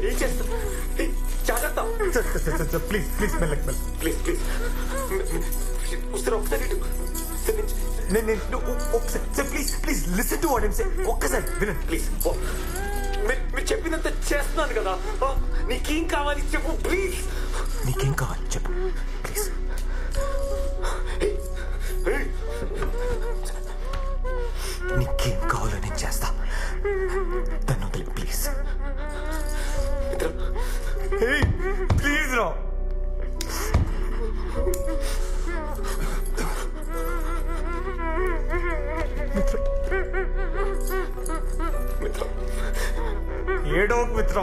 ఏం చేస్తా జాగ్రత్త. ప్లీజ్ ప్లీజ్ మెల్లకి మెల్ల. ప్లీజ్ ప్లీజ్ ఒకసారి ఒకసారి please please listen to what I'm say. ఒక్కసారి వినండి ప్లీజ్. మీరు చెప్పినంత చేస్తున్నాను కదా. నీకేం కావాలి చెప్పు ప్లీజ్. నీకేం కావాలి చెప్పు ప్లీజ్. నీకేం కావాలో నేను చేస్తా. దాన్ని వదిలే ప్లీజ్. ప్లీజ్ రా. ఏడో మిత్ర.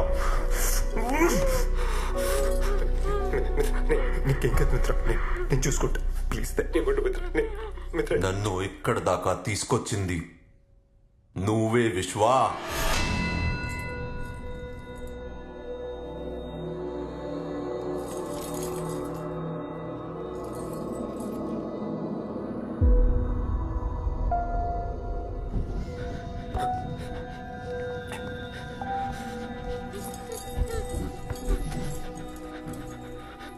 నీకేం కదా మిత్ర, నేను చూసుకుంటా ప్లీజ్. నన్ను ఇక్కడ దాకా తీసుకొచ్చింది నువ్వే విశ్వా.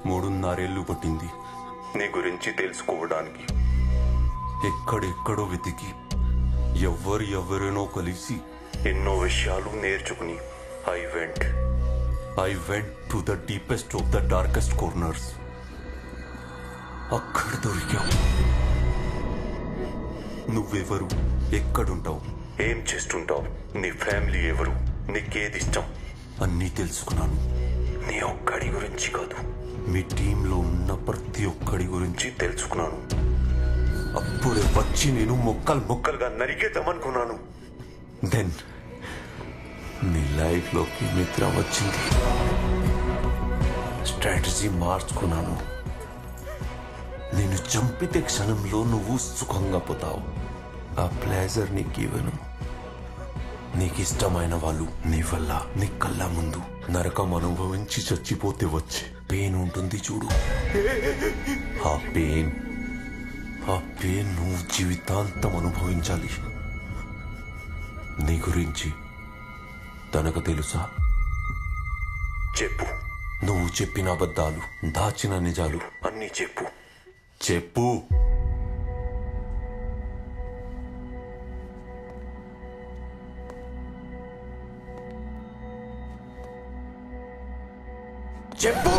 మూడున్నరేళ్లు పట్టింది నీ గురించి తెలుసుకోవడానికి. ఎక్కడెక్కడో వెతికి ఎవరెనో కలిసి ఎన్నో విషయాలు నేర్చుకుని I went to the deepest of the darkest corners. అక్కడ దొరికావు. నువ్వెవరు, ఎక్కడుంటావు, ఏం చేస్తుంటావు, నీ ఫ్యామిలీ ఎవరు, నీకేది ఇష్టం అన్నీ తెలుసుకున్నాను. నీ ఒక్కడి గురించి కాదు, మీ టీంలో ఉన్న ప్రతి ఒక్కడి గురించి తెలుసుకున్నాను. అప్పుడే వచ్చి నేను ముక్కలుగా నరికేద్దామనుకున్నాను. దెన్ నీ లైఫ్లోకి మిత్ర వచ్చింది. స్ట్రాటజీ మార్చుకున్నాను. నేను చంపితే క్షణంలో నువ్వు సుఖంగా పోతావు. ఆ ప్లేజర్ నీకు ఇవ్వను. నీకు ఇష్టమైన వాళ్ళు నీ వల్ల నీ కళ్ళ ముందు నరకం అనుభవించి చచ్చిపోతే వచ్చే పెయిన్ ఉంటుంది చూడు. ఆ పెయిన్ నువ్వు జీవితాంతం అనుభవించాలి. నీ గురించి తనకు తెలుసా? చెప్పు. నువ్వు చెప్పిన అబద్ధాలు, దాచిన నిజాలు అన్నీ చెప్పు. చెప్పు. చెప్పు.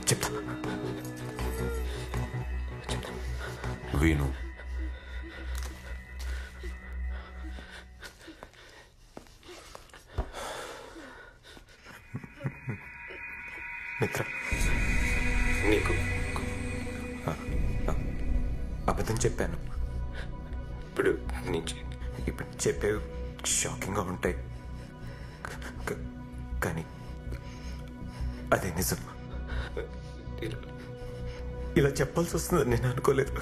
చెప్తా. విను. మిత్ర, నీకు అబద్ధం చెప్పాను. ఇప్పుడు నుంచి ఇప్పుడు చెప్పేవి షాకింగ్గా ఉంటాయి, కానీ అదే నిజం. ఇలా చెప్పాల్సి వస్తుందని నేను అనుకోలేదు.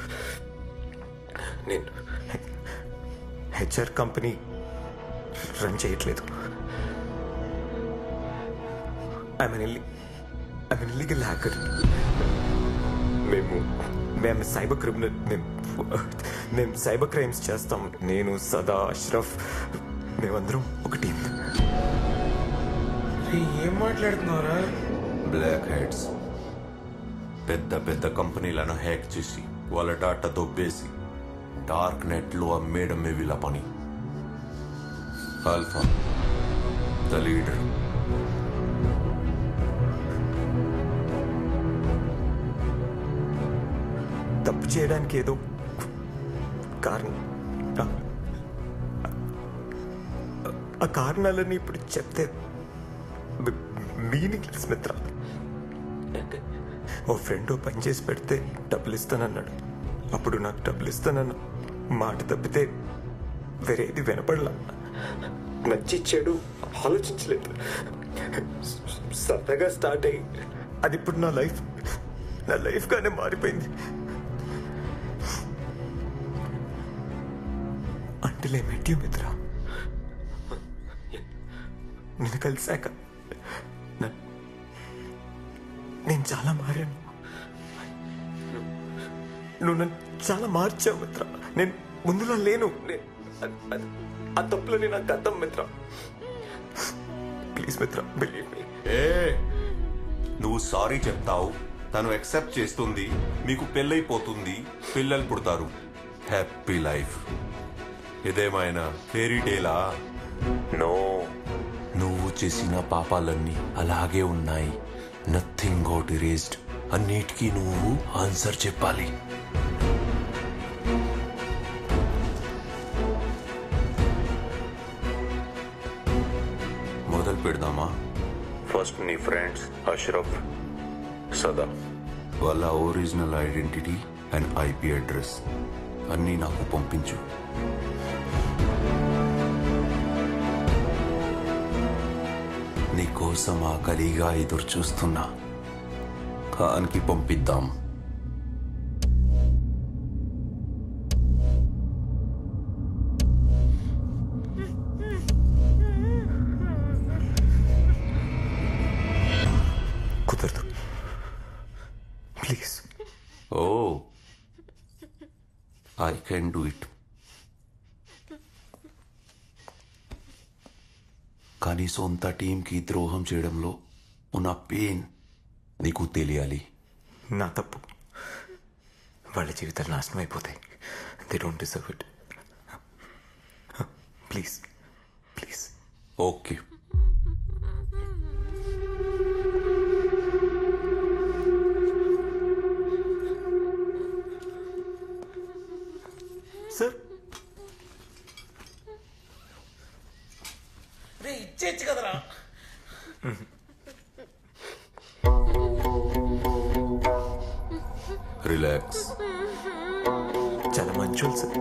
నేను హెచ్ఆర్ కంపెనీ రన్ చేయట్లేదు. I'm illegal hacker. మేము సైబర్ క్రిమినల్. మేము సైబర్ క్రైమ్స్ చేస్తాం. నేను, సదా, అష్రఫ్, మేమందరం ఒక టీం. ఏం మాట్లాడుతున్నారా? బ్లాక్ హెడ్స్ పెద్ద కంపెనీలను హ్యాక్ చేసి వాళ్ళ డాటా దొబ్బేసి డార్క్ నెట్లో అమ్మేయడమే వీళ్ళ పని. Alpha the leader. తప్పు చేయడానికి ఏదో కారణం. ఆ కారణాలని ఇప్పుడు చెప్తే మీనింగ్లెస్ మిత్ర. ఓ ఫ్రెండ్ పని చేసి పెడితే డబ్బులు ఇస్తానన్నాడు. అప్పుడు నాకు డబ్బులు ఇస్తానన్న మాట తప్పితే వేరేది వినపడలా. నచ్చి చెడు ఆలోచించలేదు. సరదాగా స్టార్ట్ అయ్యి అది ఇప్పుడు నా లైఫ్గానే మారిపోయింది. అంటే మెట్యూ మిత్ర, నేను కలిసాక నేను చాలా మారాను. నువ్వు నన్ను చాలా మార్చావు మిత్ర. నేను ముందులా లేను. ఆ తప్పులని నాకు అర్థం మిత్ర. ప్లీజ్ మిత్ర, బిలీవ్ మీ. నువ్వు సారీ చెప్తావు, తను యాక్సెప్ట్ చేస్తుంది, మీకు పెళ్ళైపోతుంది, పిల్లలు పుడతారు, హ్యాపీ లైఫ్. ఇదేమైనా ఫెయిరీ టేలా? నో, నువ్వు చేసిన పాపాలన్నీ అలాగే ఉన్నాయి. Nothing got erased. అన్నిటికీ నువ్వు ఆన్సర్ చెప్పాలి. మొదలు పెడదామా? ఫస్ట్ నీ ఫ్రెండ్స్ అష్రఫ్, సదా, వాళ్ళ original identity and IP address అన్నీ నాకు పంపించు. నీకోసం ఆకలిగా ఎదురు చూస్తున్నా. ఖాన్కి పంపిద్దాం. కుదరదు, please. Oh, I can do it. కానీ సొంత టీంకి ద్రోహం చేయడంలో ఉన్న పెయిన్ నీకు తెలియాలి. నా తప్పు. వాళ్ళ జీవితాలు నాశనం అయిపోతాయి. They don't deserve it. Please please. Okay, sir. ఇచ్చేచ్చు కదరా. రిలాక్స్. చాలా మంచోళ్ళు సార్.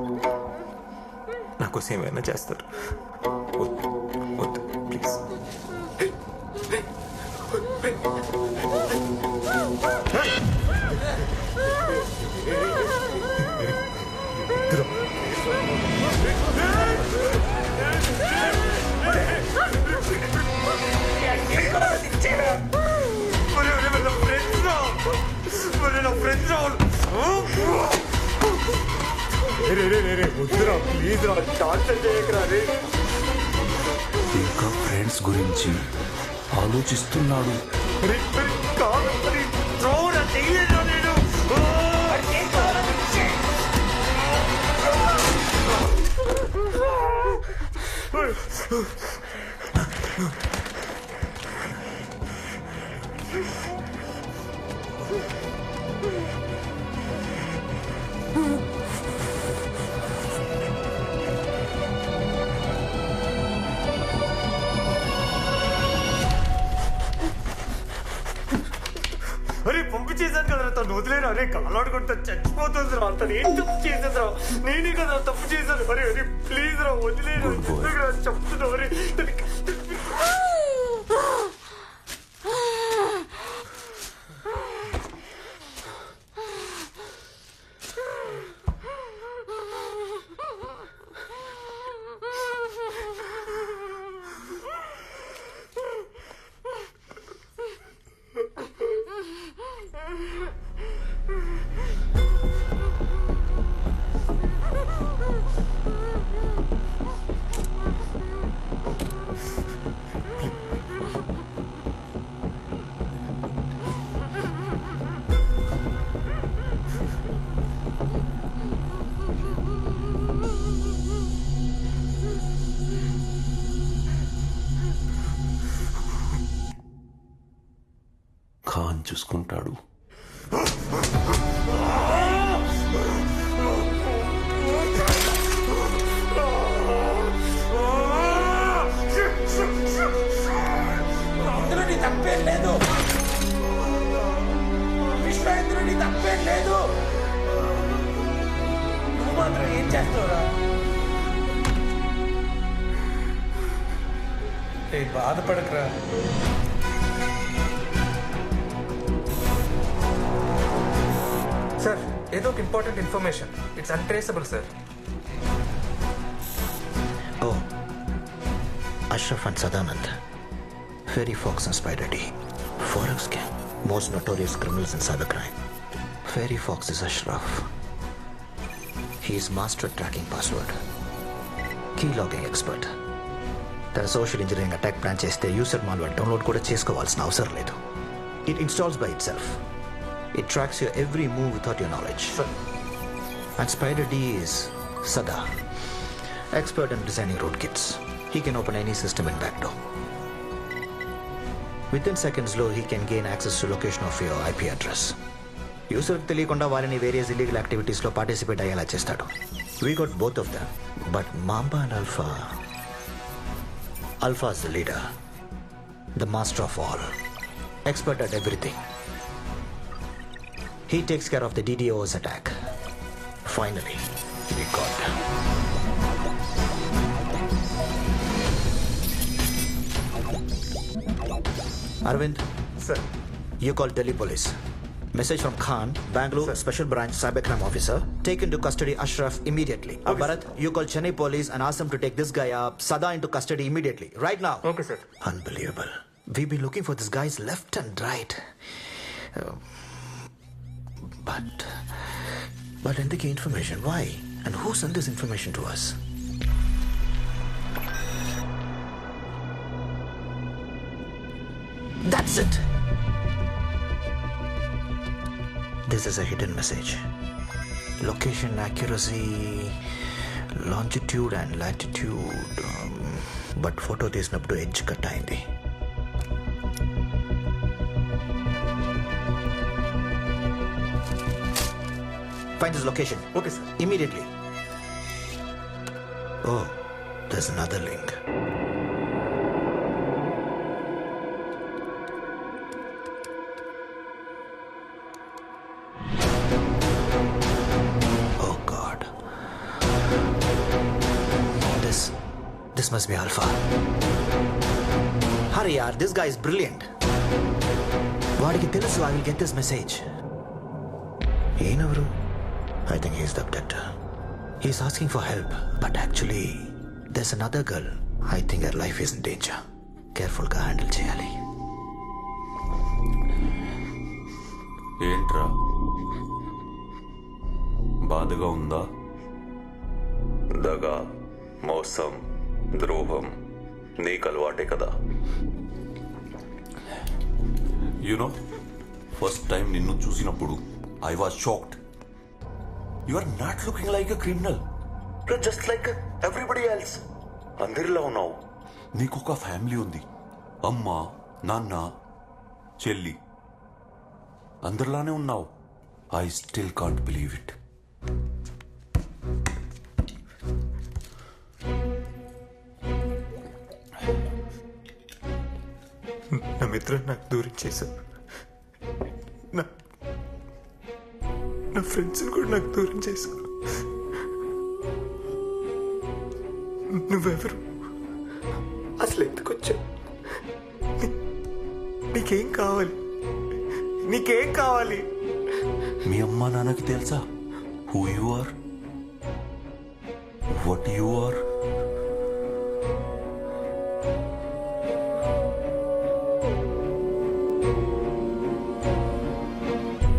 నా కోసం ఏమైనా చేస్తారు. వద్దు వద్దు, ప్లీజ్. ఇంకా ఫ్రెండ్స్ గురించి ఆలోచిస్తున్నాడు. అరే పంపించేసాను కదరా, తను వదిలేను. అరే కాలాడుకుంటా చచ్చిపోతుంది రా. తను ఏం తప్పు చేసేదిరా? నేనే కదా తప్పు చేశాను. అరే అరే ప్లీజ్ రా, వదిలేను. చెప్తున్నా. అరే ఖాన్ చూసుకుంటాడు. ఇందులో నీ తప్పేం లేదు. విశ్వ, ఇందులో నీ తప్పేం లేదు. నువ్వు మాత్రం ఏం చేస్తావురా? బాధపడకరా. సార్, ఏదో ఒక important information. It's untraceable sir. Oh, Ashraf and Sadanand, Fairy Fox and Spider D, Forex gang, most notorious criminals in cybercrime. Fairy Fox is Ashraf, He's master at tracking password. Key logging expert. తన social engineering attack plan చేస్తే user malware download కూడా చేసుకోవాల్సిన అవసరం లేదు. It installs by itself. It tracks your every move without your knowledge. And Spider D is Sada, expert in designing rootkits. He can open any system in backdoor. Within seconds, he can gain access to location of your IP address. User తెలియకుండా వారిని various illegal activities లో participate అయ్యేలా చేస్తాడు. We got both of them, but Mamba and Alpha is the leader, the master of all, expert at everything. He takes care of the DDoS attack. Finally, we got him. Arvind, sir. You call Delhi police. Message from Khan, Bangalore Special Branch Cybercrime Officer. Take into custody Ashraf immediately. Bharat, you call Chennai police and ask them to take this guy Sada into custody immediately. Right now. Okay, sir. Unbelievable. We've been looking for this guys left and right. But in the information, why? And who sent this information to us? That's it. This is a hidden message. Location accuracy, longitude and latitude. But photo తీసినప్పుడు edge cut అయింది. Find his location. Okay, sir. Immediately. Oh, there's another link. Oh God. This must be Alpha. Hurry, yaar. This guy is brilliant. వాడికి తెలుసు I will get this message. ఈయనెవరు? I think he's the abductor. He's asking for help, but actually, there's another girl. I think her life is in danger. Careful గా handle చేయాలి. ఏంట్రా బాధగా ఉందా? దగా, మోసం, ద్రోహం నీకు అలవాటే కదా. యునో ఫస్ట్ టైం నిన్ను చూసినప్పుడు I was shocked. You are not looking like a criminal, just like everybody else. అందరిలో ఉన్నావు. నీకు ఒక ఫ్యామిలీ ఉంది. అమ్మ, నాన్న, చెల్లి, అందరిలానే ఉన్నావు. I still can't believe it. నా మిత్రుడు నాకు దూరం చేశారు. నా ఫ్రెండ్స్ కూడా నాకు దూరం చేశారు. నువ్వెవరు? అసలు ఎందుకు వచ్చావు? నీకేం కావాలి? నీకేం కావాలి? మీ అమ్మా నాన్నకి తెలుసా who you are, what you are?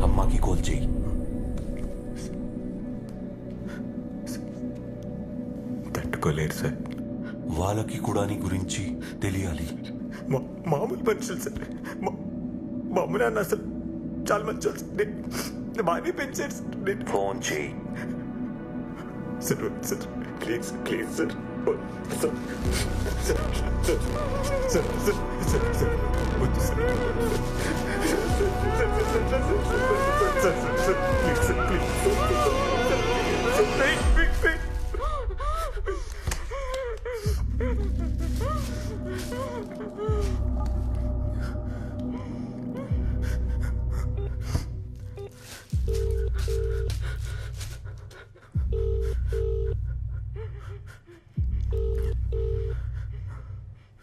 అమ్మాకి కాల్ చేయి. తట్టుకోలేరు సార్. వాళ్ళకి కూడా నీ గురించి తెలియాలి. మామూలు మనుషులు సార్. మా అమ్మ నాన్న అసలు చాలా మంచి బాగానే పెంచారు సార్. ఫోన్ చేయి. Sir sir please please sir sir sir sir sir sir sir వద్దు sir please sir please.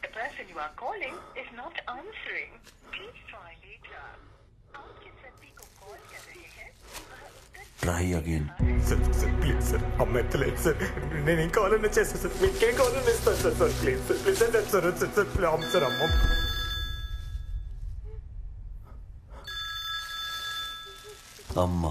The person you are calling is not answering. Please try later. आप जिस व्यक्ति को कॉल कर रहे हैं वह उत्तर try again. Sir sir please sir. అమ్మ ఎత్తలేదు సార్. నేను ఏం కావాలన్నా చేస్తాను సార్. మీకేం కావాలన్నా ఇస్తాను sir. Sir please sir please sir sir sir sir అమ్మ సార్ అమ్మ. అమ్మ